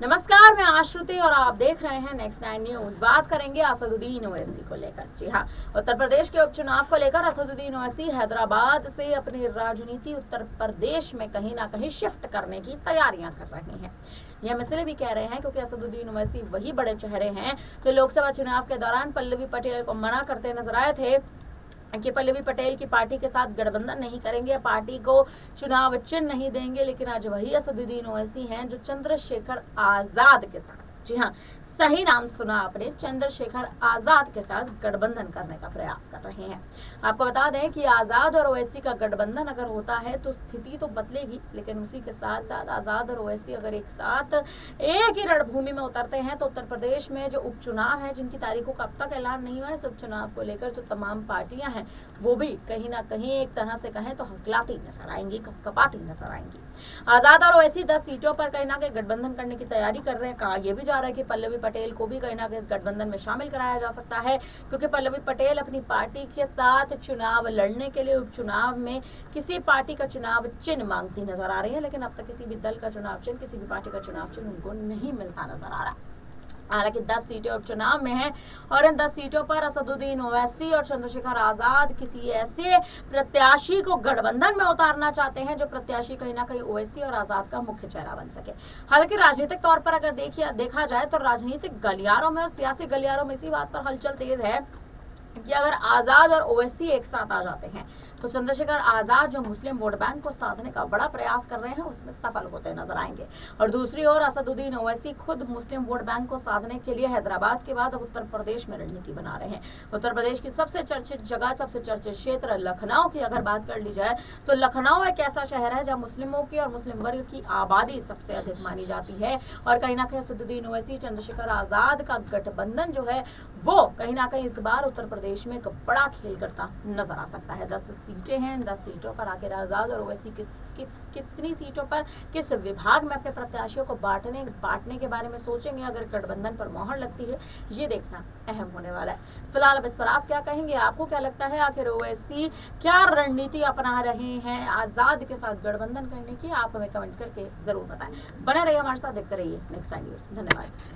नमस्कार, मैं आश्रुति और आप देख रहे हैं नेक्स्ट 9 न्यूज। बात करेंगे असदुद्दीन ओवैसी को लेकर। जी हाँ, उत्तर प्रदेश के उपचुनाव को लेकर असदुद्दीन ओवैसी हैदराबाद से अपनी राजनीति उत्तर प्रदेश में कहीं ना कहीं शिफ्ट करने की तैयारियां कर रहे हैं। ये हम इसलिए भी कह रहे हैं क्योंकि असदुद्दीन ओवैसी वही बड़े चेहरे हैं जो लोकसभा चुनाव के दौरान पल्लवी पटेल को मना करते नजर आए थे कि पल्लवी पटेल की पार्टी के साथ गठबंधन नहीं करेंगे, पार्टी को चुनाव चिन्ह नहीं देंगे। लेकिन आज वही असदुद्दीन ओवैसी हैं जो चंद्रशेखर आजाद के साथ, जी हाँ, सही नाम सुना आपने, चंद्रशेखर आजाद के साथ गठबंधन करने का प्रयास कर रहे हैं। आपको बता दें कि आजाद और ओवैसी का गठबंधन अगर होता है तो स्थिति तो बदलेगी, लेकिन उसी के साथ साथ आजाद और ओवैसी अगर एक साथ एक ही रणभूमि में उतरते हैं तो उत्तर प्रदेश में जो उपचुनाव है, जिनकी तारीखों का अब तक ऐलान नहीं हुआ है, इस उपचुनाव को लेकर जो तमाम पार्टियां हैं वो भी कहीं ना कहीं एक तरह से कहें तो हकलाती नजर आएंगी, कपाती नजर आएंगी। आजाद और ओवैसी 10 सीटों पर कहीं ना कहीं गठबंधन करने की तैयारी कर रहे हैं। कहा यह भी जा रहा है कि पल्लवी पटेल को भी कहीं ना कहीं इस गठबंधन में शामिल कराया जा सकता है, क्योंकि पल्लवी पटेल अपनी पार्टी के साथ चुनाव लड़ने के लिए उपचुनाव में किसी पार्टी का चुनाव चिन्ह मांगती नजर आ रही है। लेकिन अब तक किसी भी दल का चुनाव चिन्ह, किसी भी पार्टी का चुनाव चिन्ह उनको नहीं मिलता नजर आ रहा है। हालांकि 10 सीटें उपचुनाव में हैं और इन 10 सीटों पर असदुद्दीन ओवैसी और चंद्रशेखर आजाद किसी ऐसे प्रत्याशी को गठबंधन में उतारना चाहते हैं जो प्रत्याशी कहीं ना कहीं ओवैसी और आजाद का मुख्य चेहरा बन सके। हालांकि राजनीतिक तौर पर अगर देखा जाए तो राजनीतिक गलियारों में और सियासी गलियारों में इसी बात पर हलचल तेज है कि अगर आजाद और ओवैसी एक साथ आ जाते हैं तो चंद्रशेखर आजाद जो मुस्लिम वोट बैंक को साधने का बड़ा प्रयास कर रहे हैं उसमें सफल होते नजर आएंगे, और दूसरी ओर असदुद्दीन ओवैसी खुद मुस्लिम वोट बैंक को साधने के लिए हैदराबाद के बाद अब उत्तर प्रदेश में रणनीति बना रहे हैं। उत्तर प्रदेश की सबसे चर्चित जगह, सबसे चर्चित क्षेत्र लखनऊ की अगर बात कर ली जाए तो लखनऊ एक ऐसा शहर है जहाँ मुस्लिमों की और मुस्लिम वर्ग की आबादी सबसे अधिक मानी जाती है, और कहीं ना कहीं असदुद्दीन ओवैसी चंद्रशेखर आजाद का गठबंधन जो है वो कहीं ना कहीं इस बार उत्तर प्रदेश में एक बड़ा खेल करता नजर आ सकता है। 10 सीटें हैं, 10 सीटों पर आखिर आजाद और ओवैसी कितनी सीटों पर किस विभाग में अपने प्रत्याशियों को बांटने के बारे में सोचेंगे अगर गठबंधन पर मोहर लगती है, ये देखना अहम होने वाला है। फिलहाल अब इस पर आप क्या कहेंगे? आपको क्या लगता है आखिर ओवैसी क्या रणनीति अपना रहे हैं आजाद के साथ गठबंधन करने की? आप हमें कमेंट करके जरूर बताएं। बने रहिए हमारे साथ, देखते रहिए नेक्स्ट टाइम न्यूज। धन्यवाद।